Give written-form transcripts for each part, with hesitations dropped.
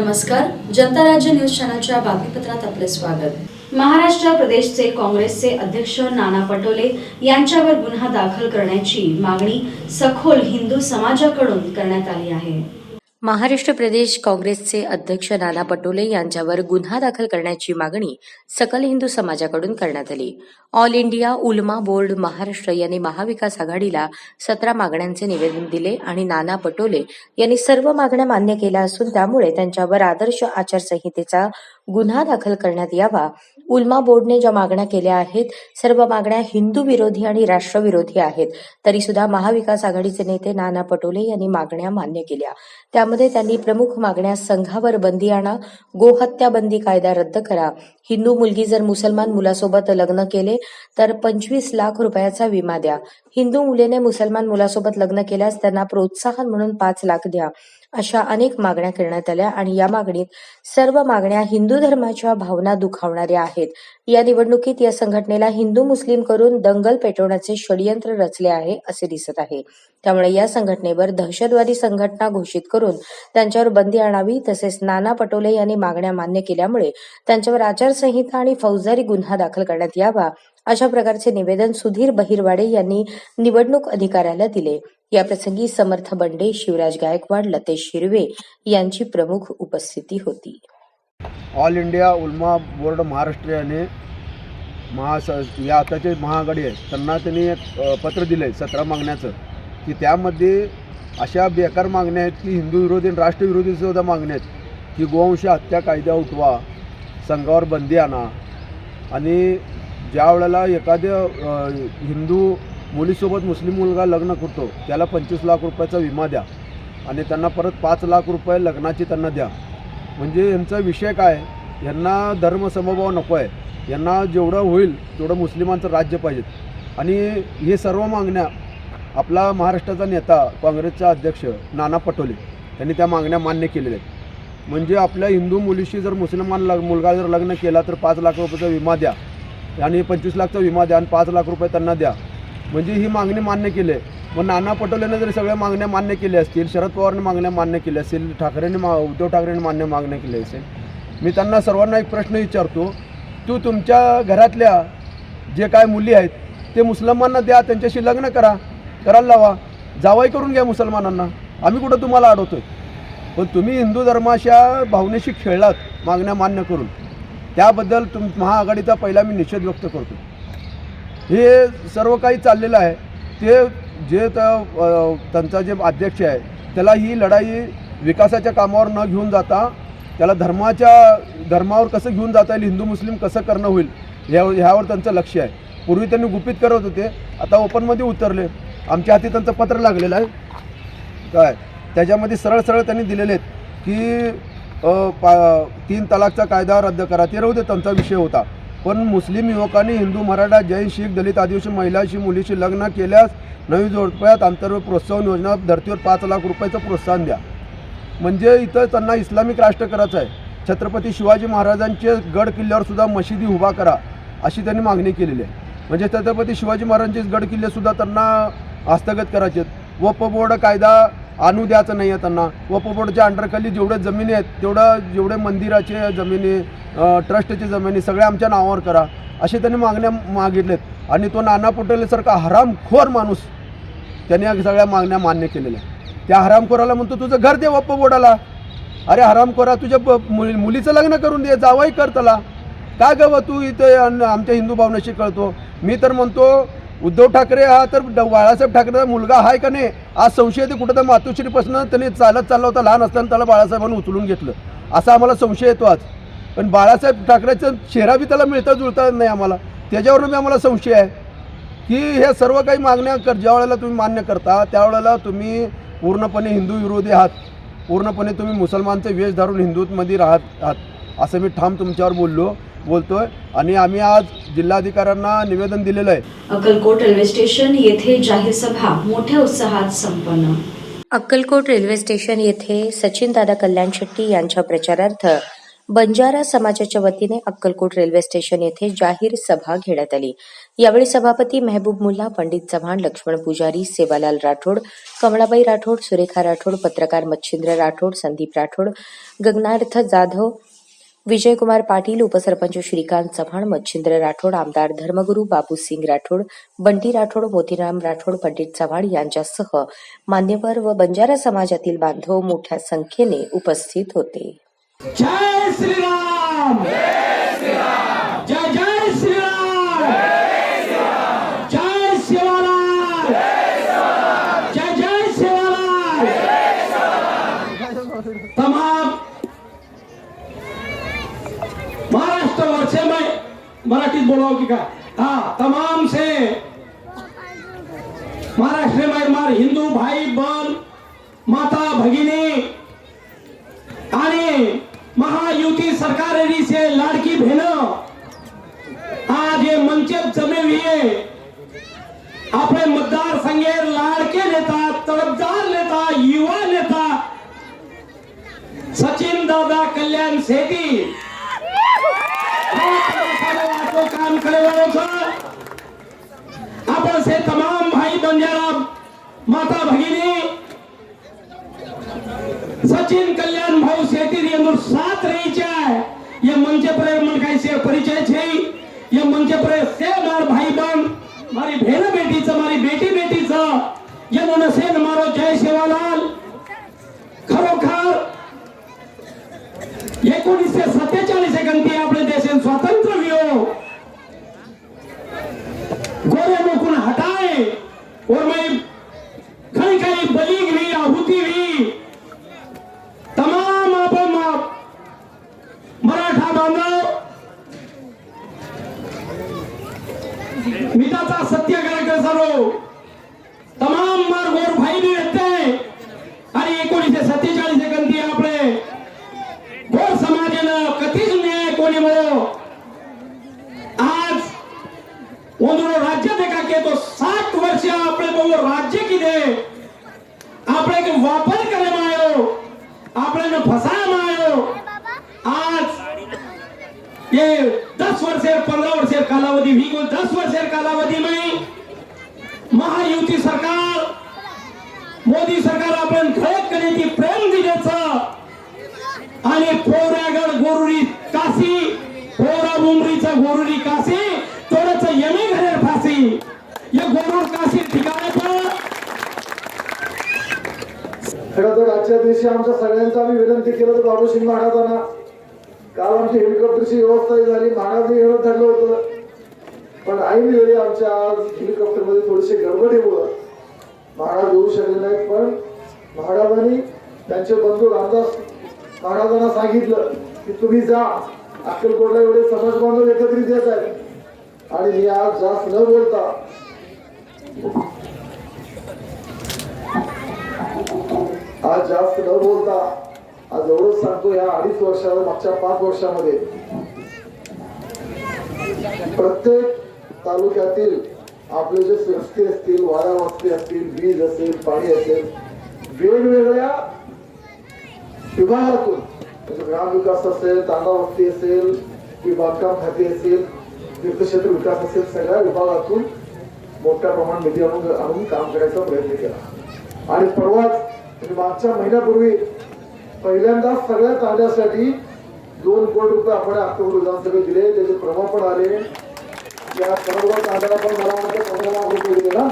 नमस्कार, जनता राज्य न्यूज चॅनलच्या बातमीपत्रात आपले स्वागत. महाराष्ट्र प्रदेशचे काँग्रेसचे अध्यक्ष नाना पटोले यांच्यावर गुन्हा दाखल करण्याची मागणी सखोल हिंदू समाजाकडून करण्यात आली आहे. महाराष्ट्र प्रदेश काँग्रेसचे अध्यक्ष नाना पटोले यांच्यावर गुन्हा दाखल करण्याची मागणी सकल हिंदू समाजाकडून करण्यात आली. ऑल इंडिया उलमा बोर्ड महाराष्ट्र यांनी महाविकास आघाडीला 17 मागण्यांचे निवेदन दिले आणि नाना पटोले यांनी सर्व मागण्या मान्य केल्या असून त्यामुळे त्यांच्यावर आदर्श आचारसंहितेचा गुन्हा दाखल करण्यात यावा. उलमा बोर्डने ज्या मागण्या केल्या आहेत सर्व मागण्या हिंदू विरोधी आणि राष्ट्रविरोधी आहेत. तरी सुद्धा महाविकास आघाडीचे नेते नाना पटोले यांनी मागण्या मान्य केल्या. त्यामध्ये त्यांनी प्रमुख मागण्या संघावर बंदी आणा, गोहत्या बंदी कायदा रद्द करा, हिंदू मुलगी जर मुसलमान मुलासोबत लग्न केले तर 25 लाख रुपयाचा विमा द्या, हिंदू मुलीने मुसलमान मुलासोबत लग्न केल्यास त्यांना प्रोत्साहन म्हणून 5 लाख द्या, अशा अनेक मागण्या करण्यात आल्या आणि या मागणीत सर्व मागण्या हिंदू धर्माच्या भावना दुखावणाऱ्या आहेत. या निवडणुकीत या संघटनेला हिंदू मुस्लिम करून दंगल पेटवण्याचे षडयंत्र रचले आहे असे दिसत आहे. त्यामुळे या संघटनेवर दहशतवादी संघटना घोषित करून त्यांच्यावर बंदी आणावी. तसेच नाना पटोले यांनी मागण्या मान्य केल्यामुळे त्यांच्यावर आचारसंहिता आणि फौजदारी गुन्हा दाखल करण्यात यावा, अशा प्रकारचे निवेदन सुधीर बहिरवाडे यांनी निवडणूक अधिकाऱ्याला दिले. याप्रसंगी समर्थ बंडे, शिवराज गायकवाड, लतेश हिरवे यांची प्रमुख उपस्थिती होती. ऑल इंडिया उलमा बोर्ड महाराष्ट्र याने या आताचे महाआघाडी आहे त्यांना त्यांनी एक पत्र दिलं आहे 17 मागण्याचं, की त्यामध्ये अशा बेकार मागण्या आहेत की हिंदू विरोधी आणि राष्ट्रविरोधी सुद्धा मागण्या आहेत की गोवंश हत्या कायदा उठवा, संघावर बंदी आणा आणि ज्या वेळेला एखाद्या हिंदू मुलीसोबत मुस्लिम मुलगा लग्न करतो त्याला 25 लाख रुपयाचा विमा द्या आणि त्यांना परत 5 लाख रुपये लग्नाची त्यांना द्या. म्हणजे यांचा विषय काय, यांना धर्मसमभाव नको आहे, यांना जेवढं होईल तेवढं मुस्लिमांचं राज्य पाहिजेत. आणि हे सर्व मागण्या आपला महाराष्ट्राचा नेता काँग्रेसचा अध्यक्ष नाना पटोले यांनी त्या मागण्या मान्य केलेल्या आहेत. म्हणजे आपल्या हिंदू मुलीशी जर मुसलमान मुलगा जर लग्न केला तर 5 लाख रुपयाचा विमा द्या आणि 25 लाखचा विमा द्या आणि 5 लाख रुपये त्यांना द्या. म्हणजे ही मागणी मान्य केली आहे. मग नाना पटोलेने जरी सगळ्या मागण्या मान्य केल्या असतील, शरद पवारने मागण्या मान्य केल्या असतील, उद्धव ठाकरेंनी मागण्या केल्या असेल, मी त्यांना सर्वांना एक प्रश्न विचारतो, तुमच्या घरातल्या जे काय मुली आहेत ते मुसलमानांना द्या, त्यांच्याशी लग्न करायला लावा, जावई करून घ्या मुसलमानांना, आम्ही कुठं तुम्हाला अडवतोय. पण तुम्ही हिंदू धर्माच्या भावनेशी खेळलात मागण्या मान्य करून. त्याबद्दल महाआघाडीचा पहिला मी निषेध व्यक्त करतो. हे सर्व काही चाललेलं आहे ते जे त्यांचा जे अध्यक्ष आहे त्याला ही लढाई विकासाच्या कामावर न घेऊन जाता त्याला धर्मावर कसं घेऊन जाता येईल, हिंदू मुस्लिम कसं करणं होईल ह्यावर त्यांचं लक्ष आहे. पूर्वी त्यांनी गुपित करत होते, आता ओपनमध्ये उतरले. आमच्या हाती त्यांचं पत्र लागलेलं आहे काय, त्याच्यामध्ये सरळ त्यांनी दिलेले आहेत की 3 तलाकचा कायदा रद्द करा. ते राहू दे, त्यांचा विषय होता. पण मुस्लिम युवकांनी हिंदू, मराठा, जैन, शीख, दलित, आदिवासी महिलाशी मुलीशी लग्न केल्यास नवी जोडप्यात अंतर्गत प्रोत्साहन योजना धर्तीवर 5 लाख रुपयाचं प्रोत्साहन द्या. म्हणजे इथं त्यांना इस्लामिक राष्ट्र करायचं आहे. छत्रपती शिवाजी महाराजांचे गड किल्ल्यावर सुद्धा मशिदी उभा करा अशी त्यांनी मागणी केलेली आहे. म्हणजे छत्रपती शिवाजी महाराजांचे गड किल्लेसुद्धा त्यांना हस्तगत करायचे आहेत. वक्फ बोर्ड कायदा आणू द्यायचं नाही आहे त्यांना. वक्फ बोर्डच्या अंडरखाली जेवढे जमिनी आहेत जेवढे मंदिराचे जमिनी, ट्रस्टची जमिनी सगळ्या आमच्या नावावर करा असे त्यांनी मागण्या मागितलेत. आणि तो नाना पटोलेसारखा हरामखोर माणूस त्यांनी या सगळ्या मागण्या मान्य केलेल्या. त्या हरामखोराला म्हणतो तुझं घर दे वक्फ बोर्डाला. अरे हरामखोरा, तुझ्या मुलीचं लग्न करून दे, जावई कर त्याला. का गं तू इथे आमच्या हिंदू भावनेशी कळतो. मी तर म्हणतो उद्धव ठाकरे हा तर बाळासाहेब ठाकरेचा मुलगा आहे का नाही. आज संशय ते कुठं तर मातोश्रीपासून त्यांनी चालला होता लहान असताना, त्याला बाळासाहेबांनी उचलून घेतलं असा आम्हाला संशय येतो आज. पण बाळासाहेब ठाकरेचा चेहरा बी त्याला मिळता जुळता नाही आम्हाला. त्याच्यावरून बी आम्हाला संशय आहे की हे सर्व काही मागण्या ज्या वेळेला तुम्ही मान्य करता त्यावेळेला तुम्ही पूर्णपणे हिंदू विरोधी आहात, पूर्णपणे तुम्ही मुसलमानचे वेश धरून हिंदूमध्ये आहात असं मी ठाम तुमच्यावर बोलतोय. आणि आम्ही आज जिल्हाधिकाऱ्यांना निवेदन दिलेलं आहे. अक्कलकोट रेल्वे स्टेशन येथे जाहीर सभा मोठ्या उत्साहात संपन्न. अक्कलकोट रेल्वे स्टेशन येथे सचिनदादा कल्याण शेट्टी यांच्या प्रचारार्थ बंजारा समाजाच्या वतीने अक्कलकोट रेल्वे स्टेशन येथे जाहीर सभा घेण्यात आली. यावेळी सभापती मेहबूब मुल्ला, पंडित चव्हाण, लक्ष्मण पुजारी, सेवालाल राठोड, कमळाबाई राठोड, सुरेखा राठोड, पत्रकार मच्छिंद्र राठोड, संदीप राठोड, गगनार्थ जाधव, विजयकुमार पाटील, उपसरपंच श्रीकांत चव्हाण, मच्छिंद्र राठोड, आमदार धर्मगुरू बाबूसिंग राठोड, बंटी राठोड, मोतीराम राठोड, पंडित चव्हाण यांच्यासह मान्यवर व बंजारा समाजातील बांधव मोठ्या संख्येने उपस्थित होते. जय श्रीराम, जय श्रीराम, जय जय श्रीराम, जय शिवराम, जय जय शिवराम. तमाम महाराष्ट्र वर्षे में मराठीत बोलाओ की काय? हाँ, तमाम से महाराष्ट्र में हमारे हिंदू भाई बहन, माता भगिनी आणि महायुति सरकारेरी से लाडकी बहनों आज ये मंचे जमे हुए अपने मतदार संघेर लाडके नेता, तडफदार नेता, युवा नेता सचिन दादा कल्याण सेठी काम करे अपन से तमाम भाई बंजारा माता भगिनी सचिन कल्याण भाऊ सेठी अंदर साथ रही चाहे ये मंचे पर मन का से परिचय छे ये मंचे पर से मार भाई बहन मारी बहन बेटी च मारी बेटी बेटी च ये नोन से मारो जय सेवालाल खरोखर 1947 गंती आपले देशात स्वातंत्र्य वियो गोरे मुकुन हटाए और मैं खड़ी खड़ी बलि हुई आहुति हुई तमाम आपण मराठा बांधव मिठाचा सत्याग्रह सर्व तमाम मार गोर भाई भी रहते आणि 1947 गंती आपले गोर समाजानं कधीच न्याय कोणी म्हणो आज ओंदरो राज्य देखा के तो 60 वर्ष आपले बहु राज्य की दे आपले के वापर करे मायो आपने फसाया मायो आज ये 10 वर्ष 15 वर्ष कालावधी भी 10 वर्ष कालावधी में महायुति सरकार मोदी सरकार आपण खळक करण्याची प्रेम दिल्याचं आणि पोरागड गोरुरी काशी पोरा मुंबरीचा गोरुरी काशी थोडंच यमी घरे फाशी या गोरुर काशी ठिकाणी पण खरं तर आजच्या दिवशी आमच्या सगळ्यांचा आम्ही विनंती केलं तर बाबूसिंग महाराजांना काल आमची हेलिकॉप्टरची व्यवस्था झाली महाराज येणं ठरलं होतं पण ऐन वेळी आमच्या आज हेलिकॉप्टरमध्ये थोडीशी गडबडीमुळं महाराज येऊ शकले नाहीत. पण महाराजांनी त्यांचे बंधू रामदास महाराजांना सांगितलं की तुम्ही जा अक्कलकोटला एवढे समाज बांधव एकत्रित येत आहेत आणि मी आज जास्त न बोलता आज एवढंच सांगतो या 2.5 वर्षात मागच्या 5 वर्षामध्ये प्रत्येक तालुक्यातील आपले जे रस्ते असतील वाडा वस्ती असतील वीज असेल पाणी असेल वेगवेगळ्या विभागातून म्हणजे ग्रामविकास असेल तांडा वस्ती असेल की बांधकाम खाते असेल तीर्थक्षेत्र विकास असेल सगळ्या विभागातून मोठ्या प्रमाणात निधी आणून काम करायचा प्रयत्न केला आणि परवाच म्हणजे मागच्या महिन्यापूर्वी पहिल्यांदा सगळ्या तांड्यासाठी 2 कोटी रुपये आपण अक्कलकोट विधानसभेत दिले त्याचे प्रभाव पण आले. या कडगाव तांड्याला पण मला वाटतं 15 लाख रुपये दिले ना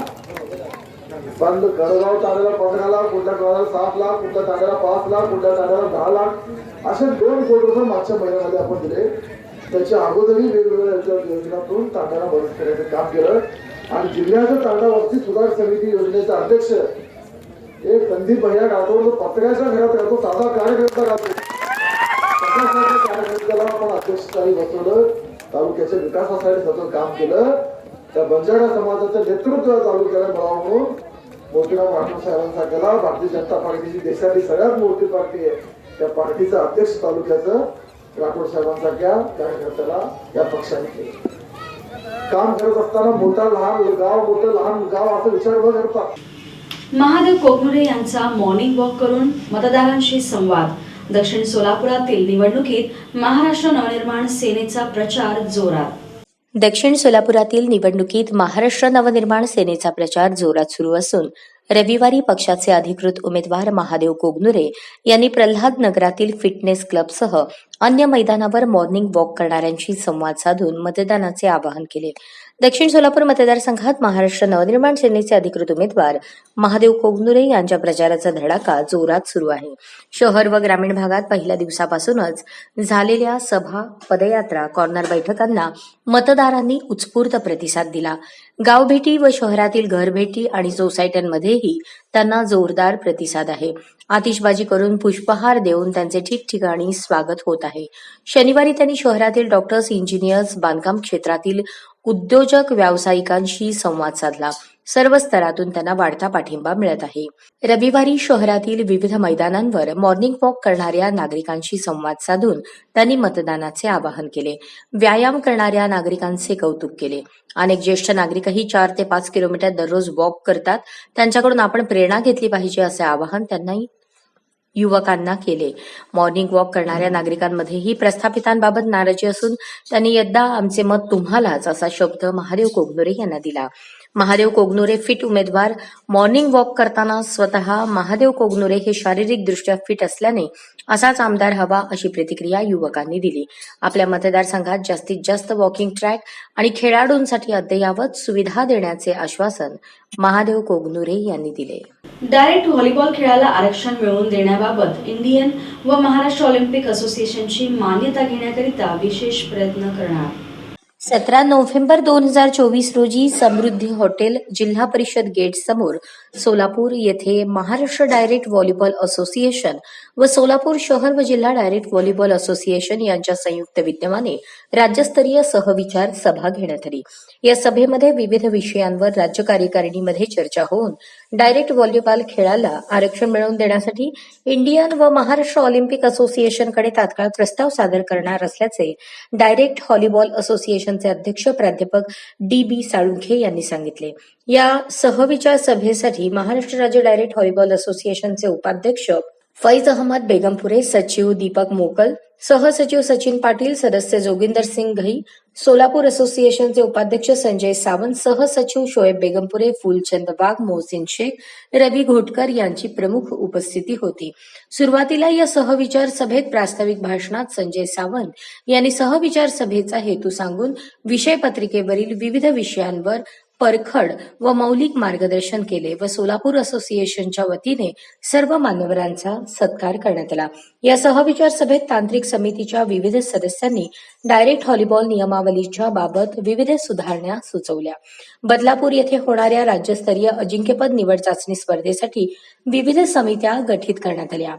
पण कडगाव तांड्याला 15 लाख कुठल्या गावाला 7 लाख कुठल्या तांड्याला 5 लाख कुठल्या तांड्याला 10 लाख असे 2 कोटी रुपये मागच्या महिन्यामध्ये आपण दिले. त्याच्या अगोदरही वेगवेगळ्या योजनातून तांड्याला मदत करायचं काम केलं आणि जिल्ह्याच्या तांडा वस्ती सुधार समिती योजनेचे अध्यक्ष एक संदीप भैया राठोड पत्र्याच्या घरात राहतो साधा कार्यकर्ता राहतो कार्यकर्त्याला आपण अध्यक्षस्थानी बसवलं तालुक्याच्या विकासासाठी सतत काम केलं. त्या बंजारा समाजाचं नेतृत्व तालुक्याला मिळावं म्हणून मोतीराम राठोड साहेबांचा केला. भारतीय जनता पार्टीची देशातली सगळ्यात मोठी पार्टी आहे त्या पार्टीचा अध्यक्ष तालुक्याचं राठोड साहेबांसारख्या कार्यकर्त्याला या पक्षाने केलं. काम करत असताना मोठं लहान गाव असं विचार न करता महादेव कोकनुरे यांचा मॉर्निंग वॉक करून मतदारांशी संवाद दक्षिण सोलापुरातील निवडणुकीत महाराष्ट्र नवनिर्माण सेनेचा प्रचार जोरात. दक्षिण सोलापुरातील निवडणुकीत महाराष्ट्र नवनिर्माण सेनेचा प्रचार जोरात सुरू असून रविवारी पक्षाचे अधिकृत उमेदवार महादेव कोगनुरे यांनी प्रल्हाद नगरातील फिटनेस क्लबसह अन्य मैदानावर मॉर्निंग वॉक करणाऱ्यांशी संवाद साधून मतदानाचे आवाहन केले. दक्षिण सोलापूर मतदारसंघात महाराष्ट्र नवनिर्माण सेनेचे अधिकृत उमेदवार महादेव कोगनुरे यांच्या प्रचाराचा धडाका जोरात सुरू आहे. शहर व ग्रामीण भागात पहिल्या दिवसापासूनच झालेल्या सभा, पदयात्रा, कॉर्नर बैठकांना मतदारांनी उत्स्फूर्त प्रतिसाद दिला. गावभेटी व शहरातील घरभेटी आणि सोसायट्यांमध्येही त्यांना जोरदार प्रतिसाद आहे. आतिषबाजी करून पुष्पहार देऊन त्यांचे ठिकठिकाणी स्वागत होत आहे. शनिवारी त्यांनी शहरातील डॉक्टर्स, इंजिनियर्स, बांधकाम क्षेत्रातील उद्योजक, व्यावसायिकांशी संवाद साधला. सर्व स्तरातून त्यांना वाढता पाठिंबा मिळत आहे. रविवारी शहरातील विविध मैदानांवर मॉर्निंग वॉक करणाऱ्या नागरिकांशी संवाद साधून त्यांनी मतदानाचे आवाहन केले. व्यायाम करणाऱ्या नागरिकांचे कौतुक केले. अनेक ज्येष्ठ नागरिकही 4 ते 5 किलोमीटर दररोज वॉक करतात. त्यांच्याकडून आपण प्रेरणा घेतली पाहिजे असे आवाहन त्यांनी युवकांना केले. मॉर्निंग वॉक करणाऱ्या नागरिकांमध्येही प्रस्थापितांबाबत नाराजी असून त्यांनी यद्दा आमचे मत तुम्हालाच असा शब्द महादेव कोगनुरे यांना दिला. महादेव कोगनुरे फिट उमेदवार. मॉर्निंग वॉक करताना स्वतः महादेव कोगनुरे हे शारीरिकदृष्ट्या फिट असल्याने असाच आमदार हवा अशी प्रतिक्रिया युवकांनी दिली. आपल्या मतदारसंघात जास्तीत जास्त वॉकिंग ट्रॅक आणि खेळाडूंसाठी अद्ययावत सुविधा देण्याचे आश्वासन महादेव कोगनुरे यांनी दिले. डायरेक्ट व्हॉलीबॉल खेळाला आरक्षण मिळवून देण्याबाबत इंडियन व महाराष्ट्र ऑलिम्पिक असोसिएशनची मान्यता घेण्याकरिता विशेष प्रयत्न करणार. 17 नोव्हेंबर 2024 रोजी समृद्धी हॉटेल, जिल्हा परिषद गेट समोर सोलापूर येथे महाराष्ट्र डायरेक्ट व्हॉलीबॉल असोसिएशन व सोलापूर शहर व जिल्हा डायरेक्ट व्हॉलीबॉल असोसिएशन यांच्या संयुक्त विद्यमाने राज्यस्तरीय सहविचार सभा घेण्यात आली. या सभेमध्ये विविध विषयांवर राज्य कार्यकारिणीमध्ये चर्चा होऊन डायरेक्ट व्हॉलीबॉल खेळाला आरक्षण मिळवून देण्यासाठी इंडियन व महाराष्ट्र ऑलिम्पिक असोसिएशनकडे तात्काळ प्रस्ताव सादर करणार असल्याचे डायरेक्ट व्हॉलीबॉल असोसिएशनचे अध्यक्ष प्राध्यापक DB साळुंखे यांनी सांगितले. या सहविचार सभेसाठी महाराष्ट्र राज्य डायरेक्ट व्हॉलीबॉल असोसिएशनचे उपाध्यक्ष फैज अहमद बेगमपुरे, सचिव दीपक मोकल, सहसचिव सचिन पाटील, सदस्य जोगिंदर सिंग घई, सोलापूर असोसिएशनचे उपाध्यक्ष संजय सावंत, सहसचिव शोएब बेगमपुरे, फुलचंद वाघ, मोहसिन शेख, रवी घोटकर यांची प्रमुख उपस्थिती होती. सुरुवातीला या सहविचार सभेत प्रास्ताविक भाषणात संजय सावंत यांनी सहविचार सभेचा हेतू सांगून विषयपत्रिकेवरील विविध विषयांवर परखड व मौलिक मार्गदर्शन केले व सोलापूर असोसिएशनच्या वतीने सर्व मान्यवरांचा सत्कार करण्यात आला. या सहविचार सभेत तांत्रिक समितीच्या विविध सदस्यांनी डायरेक्ट व्हॉलीबॉल नियमावलीच्या बाबत विविध सुधारणा सुचवल्या. बदलापूर येथे होणाऱ्या राज्यस्तरीय अजिंक्यपद निवड चाचणी स्पर्धेसाठी विविध समित्या गठीत करण्यात आल्या.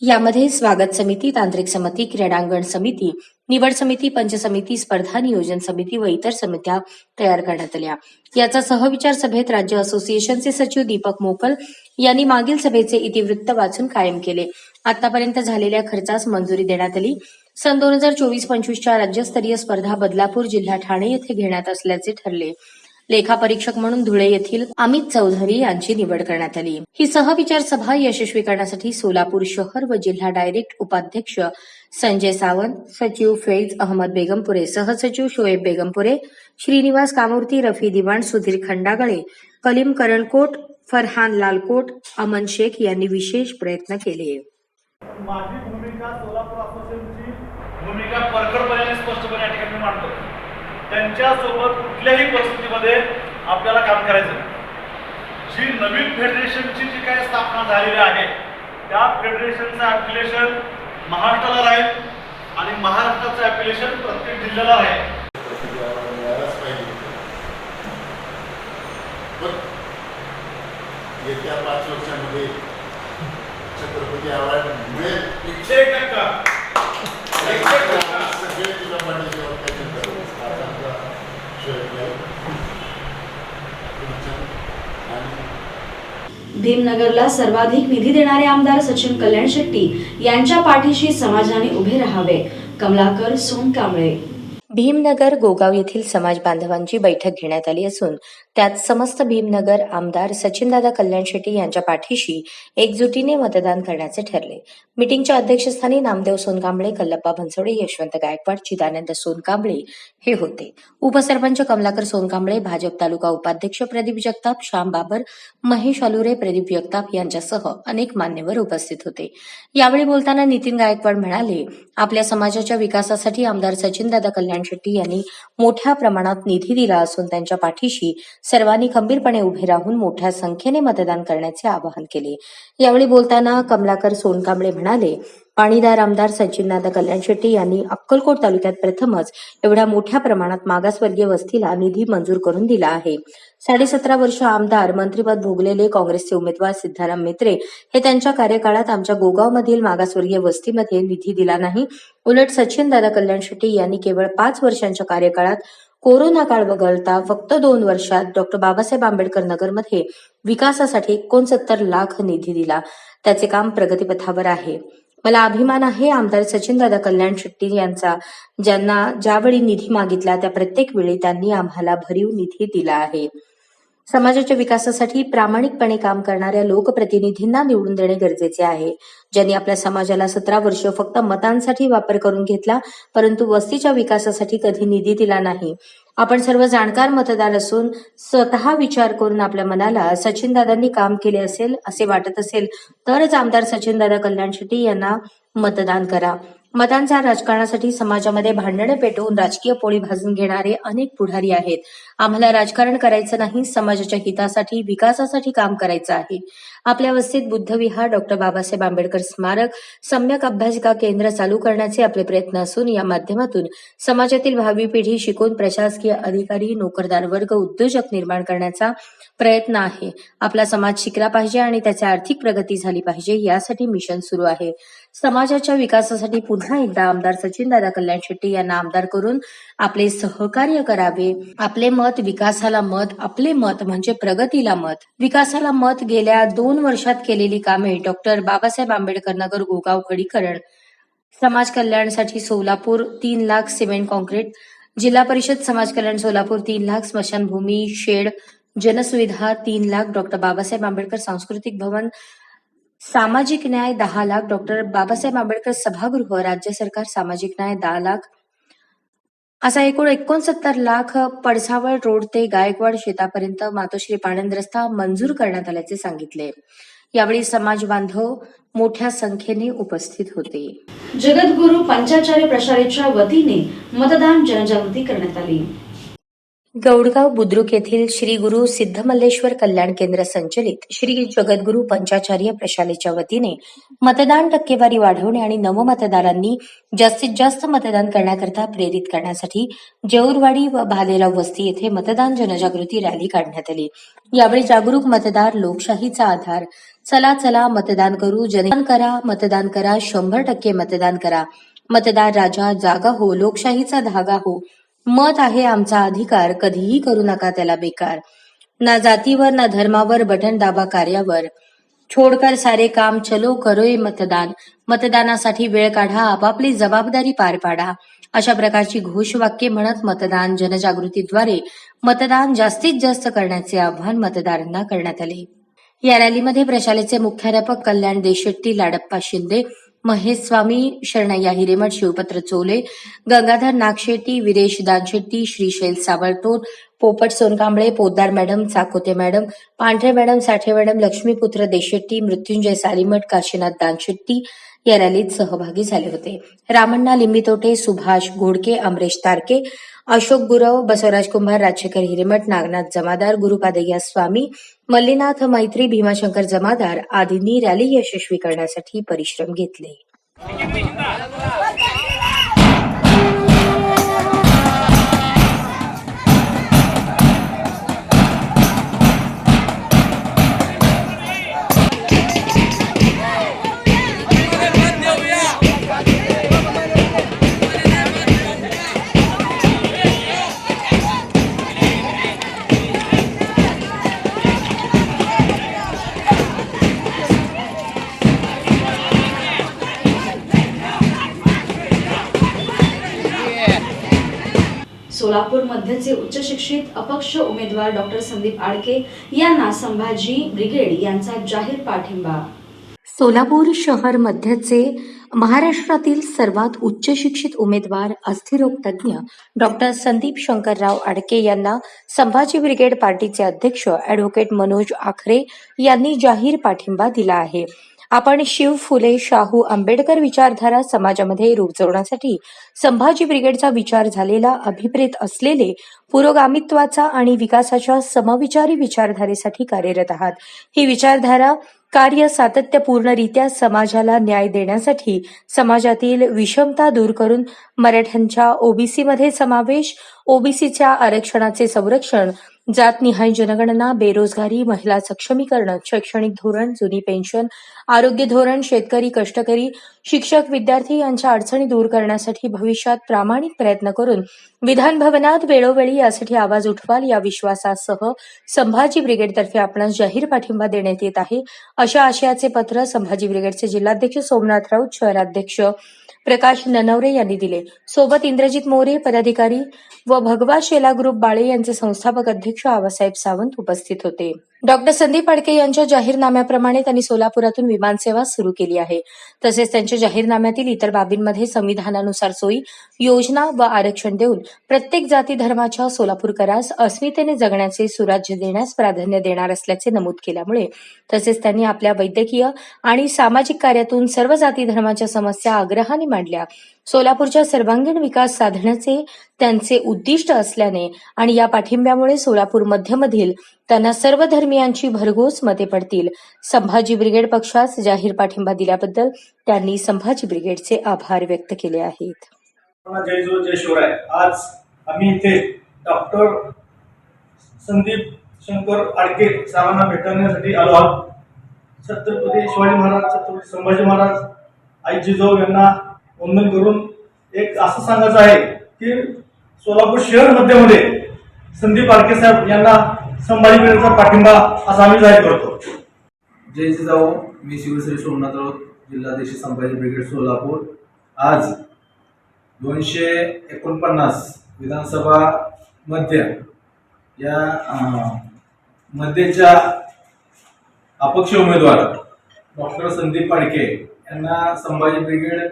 यामध्ये स्वागत समिती, तांत्रिक समिती, क्रीडांगण समिती, निवड समिती, पंच समिती, स्पर्धा नियोजन समिती व इतर समित्या तयार करण्यात आल्या. याचा सहविचार सभेत राज्य असोसिएशनचे सचिव दीपक मोकल यांनी मागील सभेचे इतिवृत्त वाचून कायम केले. आतापर्यंत झालेल्या खर्चास मंजुरी देण्यात आली. सन 2024-25च्या राज्यस्तरीय स्पर्धा बदलापूर, जिल्हा ठाणे येथे घेण्यात असल्याचे ठरले. लेखापरीक्षक म्हणून धुळे येथील अमित चौधरी यांची निवड करण्यात आली. ही सहविचार सभा यशस्वी करण्यासाठी सोलापूर शहर व जिल्हा डायरेक्ट उपाध्यक्ष संजय सावंत, सचिव फैज अहमद बेगमपुरे, सहसचिव शोएब बेगमपुरे, श्रीनिवास कामूर्ती, रफी दिवाण, सुधीर खंडागळे, कलीम करणकोट, फरहान लालकोट, अमन शेख यांनी विशेष प्रयत्न केले. माझी भूमिका सोलापूर असोसिएशनची भूमिका परखडपणे स्पष्टपणे या ठिकाणी मांडतो. त्यांच्यासोबत कुठल्याही परिस्थितीमध्ये आपल्याला काम करायचं. जी नवीन फेडरेशनची जी काही स्थापना झालेली आहे त्या फेडरेशनचं ॲप्लिकेशन महाराष्ट्राला राहील आणि महाराष्ट्राचं ॲप्लिकेशन प्रत्येक जिल्ह्याला राहील. येत्या 5 वर्षांमध्ये छत्रपती अवॉर्ड मिळेल. 100% सगळे तुला मांडण्याची ऑपरेशन करू. भीमनगरला सर्वाधिक निधी देणारे आमदार सचिन कल्याण शेट्टी यांच्या पाठीशी समाजाने उभे राहावे. कमलाकर सोनकांबळे. भीमनगर गोगाव येथील समाज बांधवांची बैठक घेण्यात आली असून त्यात समस्त भीमनगर आमदार सचिनदादा कल्याण शेट्टी यांच्या पाठीशी एकजुटीने मतदान करण्याचे ठरले. मीटिंगच्या अध्यक्षस्थानी नामदेव सोनकांबळे, कल्लप्पा बनसोडे, यशवंत गायकवाड, चिदानंद सोनकांबळे हे होते. उपसरपंच कमलाकर सोनकांबळे, भाजप तालुका उपाध्यक्ष प्रदीप जगताप, श्याम बाबर, महेश अलुरे, प्रदीप जगताप यांच्यासह अनेक मान्यवर उपस्थित होते. यावेळी बोलताना नितीन गायकवाड म्हणाले, आपल्या समाजाच्या विकासासाठी आमदार सचिनदादा कल्याण शेट्टी यांनी मोठ्या प्रमाणात निधी दिला असून त्यांच्या पाठीशी सर्वांनी खंबीरपणे उभे राहून मोठ्या संख्येने मतदान करण्याचे आवाहन केले. यावेळी बोलताना कमलाकर सोनकांबळे म्हणाले, पाणीदार आमदार सचिनदादा कल्याण शेट्टी यांनी अक्कलकोट तालुक्यात प्रथमच एवढ्या मोठ्या प्रमाणात मागासवर्गीय वस्तीला निधी मंजूर करून दिला आहे. 17.5 वर्ष आमदार मंत्रिपद भोगलेले काँग्रेसचे उमेदवार सिद्धाराम म्हेत्रे हे त्यांच्या कार्यकाळात आमच्या गोगावमधील मागासवर्गीय वस्तीमध्ये निधी दिला नाही. उलट सचिनदादा कल्याण शेट्टी यांनी केवळ 5 वर्षांच्या कार्यकाळात कोरोना काळ वगळता फक्त 2 वर्षात डॉक्टर बाबासाहेब आंबेडकर नगरमध्ये विकासासाठी 69 लाख निधी दिला. त्याचे काम प्रगतीपथावर आहे. मला अभिमान आहे आमदार सचिनदादा कल्याण शेट्टी यांचा, ज्यांना ज्यावेळी निधी मागितला त्या प्रत्येक वेळी त्यांनी आम्हाला भरीव निधी दिला आहे. समाजाच्या विकासासाठी प्रामाणिकपणे काम करणाऱ्या लोकप्रतिनिधींना निवडून देणे गरजेचे आहे, ज्यांनी आपल्या समाजाला 17 वर्ष फक्त मतांसाठी वापर करून घेतला, परंतु वस्तीच्या विकासासाठी कधी निधी दिला नाही. आपण सर्व जाणकार मतदार असून स्वतः विचार करून आपल्या मनाला सचिनदादांनी काम केले असेल असे वाटत असेल तरच आमदार सचिनदादा कल्याण शेट्टी यांना मतदान करा. मतांच्या राजकारणासाठी समाजामध्ये भांडणे पेटवून राजकीय पोळी भाजून घेणारे अनेक पुढारी आहेत. आम्हाला राजकारण करायचं नाही, समाजाच्या हितासाठी विकासासाठी काम करायचं आहे. आपल्या वस्तीत बुद्धविहार, डॉक्टर बाबासाहेब आंबेडकर स्मारक, सम्यक अभ्यासिका केंद्र चालू करण्याचे आपले प्रयत्न असून या माध्यमातून समाजातील भावी पिढी शिकून प्रशासकीय अधिकारी, नोकरदार वर्ग, उद्योजक निर्माण करण्याचा प्रयत्न आहे. आपला समाज शिकला पाहिजे आणि त्याची आर्थिक प्रगती झाली पाहिजे, यासाठी मिशन सुरू आहे. समाजाच्या विकासासाठी पुन्हा एकदा आमदार सचिनदादा कल्याण शेट्टी यांना आमदार करून आपले सहकार्य करावे. आपले मत विकासाला मत, आपले मत म्हणजे प्रगतीला मत. विकासाला मत. गेल्या 2 वर्षात केलेली कामे: डॉक्टर बाबासाहेब आंबेडकर नगर गोगाव खडीकरण, समाज कल्याणासाठी सोलापूर 3 लाख सिमेंट कॉन्क्रीट, जिल्हा परिषद समाज कल्याण सोलापूर 3 लाख, स्मशानभूमी शेड, जनसुविधा 3 लाख, डॉक्टर बाबासाहेब आंबेडकर सांस्कृतिक भवन, सामाजिक न्याय 10 लाख, डॉक्टर बाबासाहेब आंबेडकर सभागृह, राज्य सरकार सामाजिक न्याय 10 लाख, असा एकूण 69 लाख पडसावळ रोड ते गायकवाड शेतापर्यंत मातोश्री पाणंद रस्ता मंजूर करण्यात आल्याचे सांगितले. यावेळी समाज बांधव मोठ्या संख्येने उपस्थित होते. जगद्गुरू पंचाचार्य प्रशालेच्या वतीने मतदान जनजागृती करण्यात आली. गौडगाव बुद्रुक येथील श्री गुरु सिद्धमल्लेश्वर कल्याण केंद्र संचलित श्री जगद्गुरू पंचाचार्य प्रशालेच्या वतीने मतदान टक्केवारी वाढवणे आणि नवमतदारांनी जास्तीत जास्त मतदान करण्याकरता प्रेरित करण्यासाठी जेऊरवाडी व भालेराव वस्ती येथे मतदान जनजागृती रॅली काढण्यात आली. यावेळी जागरूक मतदार, लोकशाहीचा आधार, चला चला मतदान करू, मतदान करा, 100% मतदान करा, मतदार राजा जागा हो, लोकशाहीचा धागा हो, मत आहे आमचा अधिकार, कधीही करू नका त्याला बेकार, ना जातीवर ना धर्मावर बटन दाबा कार्यावर, छोडकर सारे काम चलो करोय मतदान, मतदानासाठी वेळ काढा, आपापली जबाबदारी पार पाडा, अशा प्रकारची घोषवाक्ये म्हणत मतदान जनजागृतीद्वारे मतदान जास्तीत जास्त करण्याचे आवाहन मतदारांना करण्यात आले. या रॅलीमध्ये प्रशालेचे मुख्याध्यापक कल्याण देशेट्टी, लाडप्पा शिंदे, महेश स्वामी, शरणय्या हिरेमठ, शिवपत्र चोले, गंगाधर नागशेट्टी, विरेश दानशेट्टी, श्रीशैल सावळटोर, पोपट सोनकांबळे, पोद्दार मॅडम, चाकोते मॅडम, पांढरे मॅडम, साठे मॅडम, लक्ष्मीपुत्र देशेट्टी, मृत्युंजय सालीमठ, काशीनाथ दानशेट्टी या रॅलीत सहभागी झाले होते. रामण्णा लिंबितोटे, सुभाष घोडके, अमरेश तारके, अशोक गुरव, बसवराज कुंभार, राजशेखर हिरेमठ, नागनाथ जमादार, गुरुपादय्या स्वामी, मल्लीनाथ मैत्री, भीमाशंकर जमादार आदींनी रॅली यशस्वी करण्यासाठी परिश्रम घेतले. सोलापूर मध्यचे उच्च शिक्षित अपक्ष उमेदवार डॉक्टर संदीप आडके यांना संभाजी ब्रिगेड यांचा जाहीर पाठिंबा. सोलापूर शहर मध्यचे महाराष्ट्रातील सर्वात उच्च शिक्षित उमेदवार अस्थिरोग तज्ज्ञ डॉक्टर संदीप शंकरराव आडके यांना संभाजी ब्रिगेड पार्टीचे अध्यक्ष ॲडव्होकेट मनोज आखरे यांनी जाहीर पाठिंबा दिला आहे. आपण शिव फुले शाहू आंबेडकर विचारधारा समाजामध्ये रुजवण्यासाठी संभाजी ब्रिगेडचा विचार झालेला अभिप्रेत असलेले पुरोगामित्वाचा आणि विकासाच्या समविचारी विचारधारेसाठी कार्यरत आहात. ही विचारधारा कार्य सातत्यपूर्णरित्या समाजाला न्याय देण्यासाठी, समाजातील विषमता दूर करून मराठ्यांच्या ओबीसीमध्ये समावेश, ओबीसीच्या आरक्षणाचे संरक्षण, जातनिहाय जनगणना, बेरोजगारी, महिला सक्षमीकरण, शैक्षणिक धोरण, जुनी पेन्शन, आरोग्य धोरण, शेतकरी, कष्टकरी, शिक्षक, विद्यार्थी यांच्या अडचणी दूर करण्यासाठी भविष्यात प्रामाणिक प्रयत्न करून विधान भवनात वेळोवेळी यासाठी आवाज उठवाल या विश्वासासह संभाजी ब्रिगेडतर्फे आपणास जाहीर पाठिंबा देण्यात येत आहे. अशा आशयाचे पत्र संभाजी ब्रिगेडचे जिल्हाध्यक्ष सोमनाथ राऊत, शहराध्यक्ष प्रकाश ननवरे यांनी दिले. सोबत इंद्रजित मोरे पदाधिकारी व भगवा शेला ग्रुप बाळे यांचे संस्थापक अध्यक्ष आवासाहेब सावंत उपस्थित होते. डॉक्टर संदीप आडके यांच्या जाहीरनाम्याप्रमाणे त्यांनी सोलापुरातून विमानसेवा सुरू केली आहे. तसेच त्यांच्या जाहीरनाम्यातील इतर बाबींमध्ये संविधानानुसार सोयी, योजना व आरक्षण देऊन प्रत्येक जाती धर्माच्या सोलापूरकरास अस्मितेने जगण्याचे सुराज्य देण्यास प्राधान्य देणार असल्याचे नमूद केल्यामुळे, तसेच त्यांनी आपल्या वैद्यकीय आणि सामाजिक कार्यातून सर्व जाती धर्माच्या समस्या आग्रहाने मांडल्या. सोलापूरच्या सर्वांगीण विकास साधण्याचे त्यांचे उद्दिष्ट असल्याने आणि या पाठिंब्यामुळे सोलापूर मध्यमधील त्यांना सर्व धर्मियांची भरघोस मते पडतील. संभाजी ब्रिगेड पक्षास जाहीर पाठिंबा दिल्याबद्दल त्यांनी संभाजी ब्रिगेडचे आभार व्यक्त केले आहेत. जय जो जय शिवराय. आज आम्ही इथे डॉक्टर संदीप शंकर आडके साहेबांना भेटण्यासाठी आलो आहोत. छत्रपती शिवाजी महाराज, छत्रपती संभाजी महाराज, आई जिजाऊ यांना वंदन करून एक असं सांगायचं आहे की सोलापूर शहर मध्यमध्ये संदीप आडके साहेब यांना संभाजी ब्रिगेडचा पाठिंबा असा आम्ही जाहीर करतो. जय जिजाऊ. मी शिवश्री सोमनाथ राऊत, जिल्हाध्यक्ष संभाजी ब्रिगेड सोलापूर. आज 249 विधानसभा मध्यच्या अपक्ष उमेदवार डॉक्टर संदीप आडके यांना संभाजी ब्रिगेड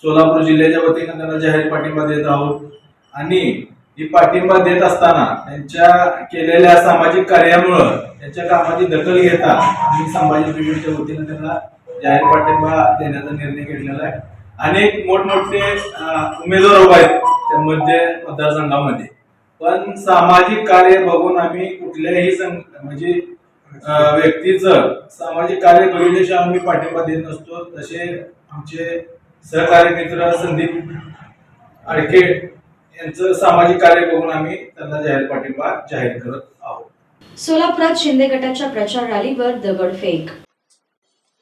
सोलापूर जिल्ह्याच्या वतीनं त्यांना जाहीर पाठिंबा देत आहोत. आणि ही पाठिंबा देत असताना त्यांच्या केलेल्या सामाजिक कार्यामुळं त्यांच्या कामाची दखल घेता आम्ही संभाजी ब्रिगेडच्या वतीनं त्यांना जाहीर पाठिंबा देण्याचा निर्णय घेतलेला आहे. अनेक मोठमोठे उमेदवार उभे आहेत त्यामध्ये मतदारसंघामध्ये, पण सामाजिक कार्य बघून आम्ही कुठल्याही म्हणजे व्यक्तीचं सामाजिक कार्य बघितल्याशिवाय आम्ही पाठिंबा देत नसतो. तसे आमचे सहकारी मित्र संदीप आडके यांचं सामाजिक कार्य बघून आम्ही त्यांना जाहीर पाठिंबा जाहीर करत आहोत. सोलापुरात शिंदे गटाच्या प्रचार रॅलीवर दगडफेक.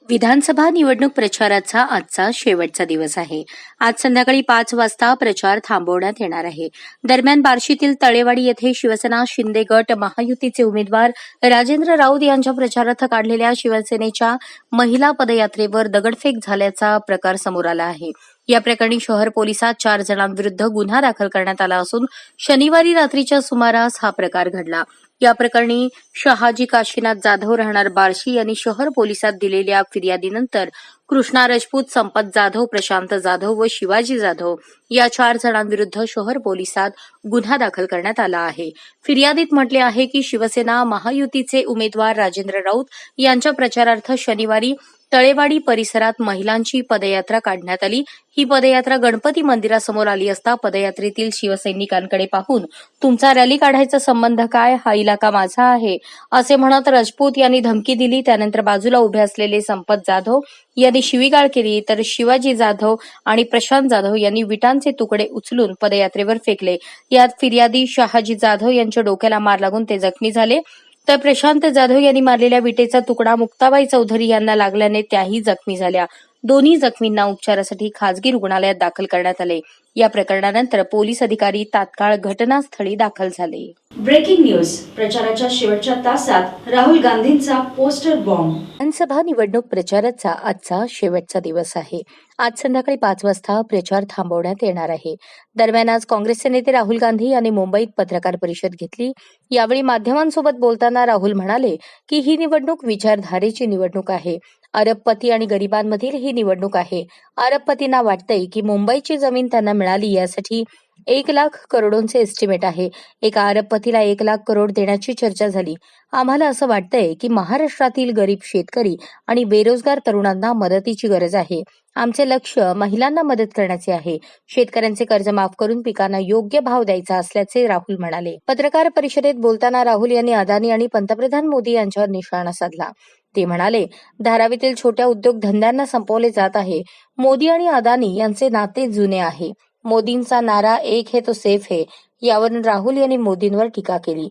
विधानसभा निवडणूक प्रचाराचा आजचा शेवटचा दिवस आहे. आज संध्याकाळी 5 वाजता प्रचार थांबवण्यात येणार आहे. दरम्यान बार्शीतील तळेवाडी येथे शिवसेना शिंदे गट महायुतीचे उमेदवार राजेंद्र राऊत यांच्या प्रचारार्थ काढलेल्या शिवसेनेच्या महिला पदयात्रेवर दगडफेक झाल्याचा प्रकार समोर आला आहे. या प्रकरणी शहर पोलिसात 4 जणांविरुद्ध गुन्हा दाखल करण्यात आला असून शनिवारी रात्रीच्या सुमारास हा प्रकार घडला. या प्रकरणी शहाजी काशीनाथ जाधव राहणार बार्शी यांनी शहर पोलिसात दिलेल्या फिर्यादीनंतर कृष्णा राजपूत, संपत जाधव, प्रशांत जाधव व शिवाजी जाधव या 4 जणांविरुद्ध शहर पोलिसात गुन्हा दाखल करण्यात आला आहे. फिर्यादीत म्हटले आहे की शिवसेना महायुतीचे उमेदवार राजेंद्र राऊत यांच्या प्रचारार्थ शनिवारी तळेवाडी परिसरात महिलांची पदयात्रा काढण्यात आली. ही पदयात्रा गणपती मंदिरासमोर आली असता पदयात्रेतील शिवसैनिकांकडे पाहून तुमचा रॅली काढायचा संबंध काय, हा इलाका माझा आहे असे म्हणत राजपूत यांनी धमकी दिली. त्यानंतर बाजूला उभे असलेले संपत जाधव यांनी शिवीगाळ केली, तर शिवाजी जाधव आणि प्रशांत जाधव यांनी विटांचे तुकडे उचलून पदयात्रेवर फेकले. यात फिर्यादी शहाजी जाधव यांच्या डोक्याला मार लागून ते जखमी झाले, तर प्रशांत जाधव यांनी मारलेल्या विटेचा तुकडा मुक्ताबाई चौधरी यांना लागल्याने त्याही जखमी झाल्या. दोन्ही जखमींना उपचारासाठी खासगी रुग्णालयात दाखल करण्यात आले. या प्रकरणानंतर पोलीस अधिकारी तात्काळ घटनास्थळी दाखल झाले. Breaking news. प्रचाराच्या शेवटच्या तासात राहुल गांधींचा पोस्टर बॉम्ब. विधानसभा निवडणूक प्रचाराचा आजचा शेवटचा दिवस आहे. आज संध्याकाळी 5 वाजता प्रचार थांबवण्यात येणार आहे. दरम्यान आज काँग्रेसचे नेते राहुल गांधी यांनी मुंबईत पत्रकार परिषद घेतली. यावेळी माध्यमांसोबत बोलताना राहुल म्हणाले की ही निवडणूक विचारधारेची निवडणूक आहे. अरबपती आणि गरिबांमधील ही निवडणूक आहे. अरबपतींना वाटतंय की मुंबईची जमीन त्यांना मिळाली, यासाठी 1,00,000 करोडोंचे एस्टिमेट आहे. एका अरबपतीला 1,00,000 करोड देण्याची चर्चा झाली. आम्हाला असं वाटतंय की महाराष्ट्रातील गरीब शेतकरी आणि बेरोजगार तरुणांना मदतीची गरज आहे. आमचे लक्ष महिलांना मदत करण्याचे आहे. शेतकऱ्यांचे कर्ज माफ करून पिकांना योग्य भाव द्यायचा असल्याचे राहुल म्हणाले. पत्रकार परिषदेत बोलताना राहुल यांनी अदानी आणि पंतप्रधान मोदी यांच्यावर निशाणा साधला. ते म्हणाले, धारावीतील छोट्या उद्योगधंद्यांना संपवले जात आहे. मोदी आणि अदानी यांचे नाते जुने आहे. मोदींचा नारा एक है तो सेफ है, यावरून राहुल यांनी मोदींवर टीका केली.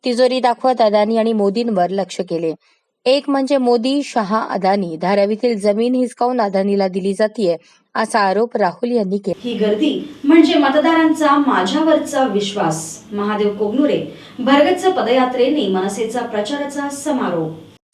तिजोरी दाखवत अदानी आणि मोदींवर लक्ष केले. एक म्हणजे मोदी, शहा, अदानी. धारावीतील जमीन हिसकावून अदानीला दिली जातीये, असा आरोप राहुल यांनी केला. ही गर्दी म्हणजे मतदारांचा माझ्यावरचा विश्वास. महादेव कोगनुरे. भरगच्च पदयात्रेने मनसेचा प्रचाराचा समारोप.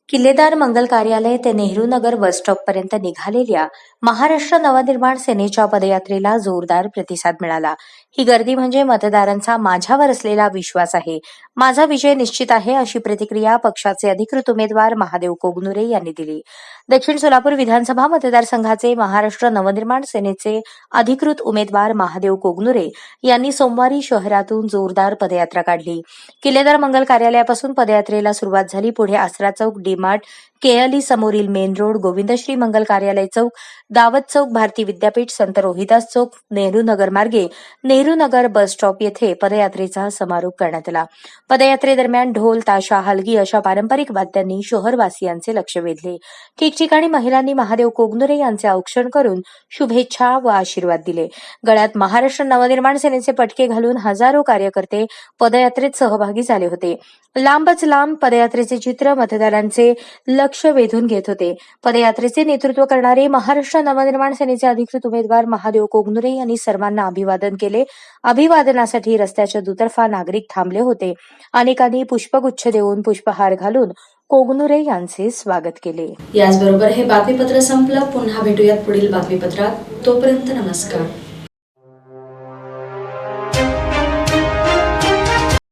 किल्लेदार मंगल कार्यालय ते नेहरू नगर बस स्टॉपपर्यंत निघालेल्या महाराष्ट्र नवनिर्माण सेनेच्या पदयात्रेला जोरदार प्रतिसाद मिळाला. ही गर्दी म्हणजे मतदारांचा माझ्यावर असलेला विश्वास आहे. माझा विजय निश्चित आहे, अशी प्रतिक्रिया पक्षाचे अधिकृत उमेदवार महादेव कोगनुरे यांनी दिली. दक्षिण सोलापूर विधानसभा मतदारसंघाचे महाराष्ट्र नवनिर्माण सेनेचे अधिकृत उमेदवार महादेव कोगनुरे यांनी सोमवारी शहरातून जोरदार पदयात्रा काढली. किल्लेदार मंगल कार्यालयापासून पदयात्रेला सुरुवात झाली. पुढे आसरा चौक, डी-मार्ट, केअली समोरील मेन रोड, गोविंदश्री मंगल कार्यालय चौक, दावत चौक, भारती विद्यापीठ, संत रोहिदास चौक, नेहरू नगर मार्गे नेहरू नगर बस स्टॉप येथे पदयात्रेचा समारोप करण्यात आला. पदयात्रेदरम्यान ढोल, ताशा, हलगी अशा पारंपरिक वाद्यांनी शहरवासियांचे लक्ष वेधले. ठिकठिकाणी महिलांनी महादेव कोगनुरे यांचे औक्षण करून शुभेच्छा व आशीर्वाद दिले. गळ्यात महाराष्ट्र नवनिर्माण सेनेचे पटके घालून हजारो कार्यकर्ते पदयात्रेत सहभागी झाले होते. लांबच लांब पदयात्रेचे चित्र मतदारांचे लक्ष वेधून घेत होते. पदयात्रेचे नेतृत्व करणारे महाराष्ट्र नवनिर्माण सेनेचे अधिकृत उमेदवार महादेव कोगनुरे यांनी सर्वांना अभिवादन केले. अभिवादनासाठी रस्त्याच्या दुतर्फा नागरिक थांबले होते. अनेकांनी पुष्पगुच्छ देऊन पुष्पहार घालून कोगनुरे यांचे स्वागत केले. याचबरोबर हे बातमीपत्र संपलं. पुन्हा भेटूयात पुढील बातमीपत्रात. तोपर्यंत नमस्कार.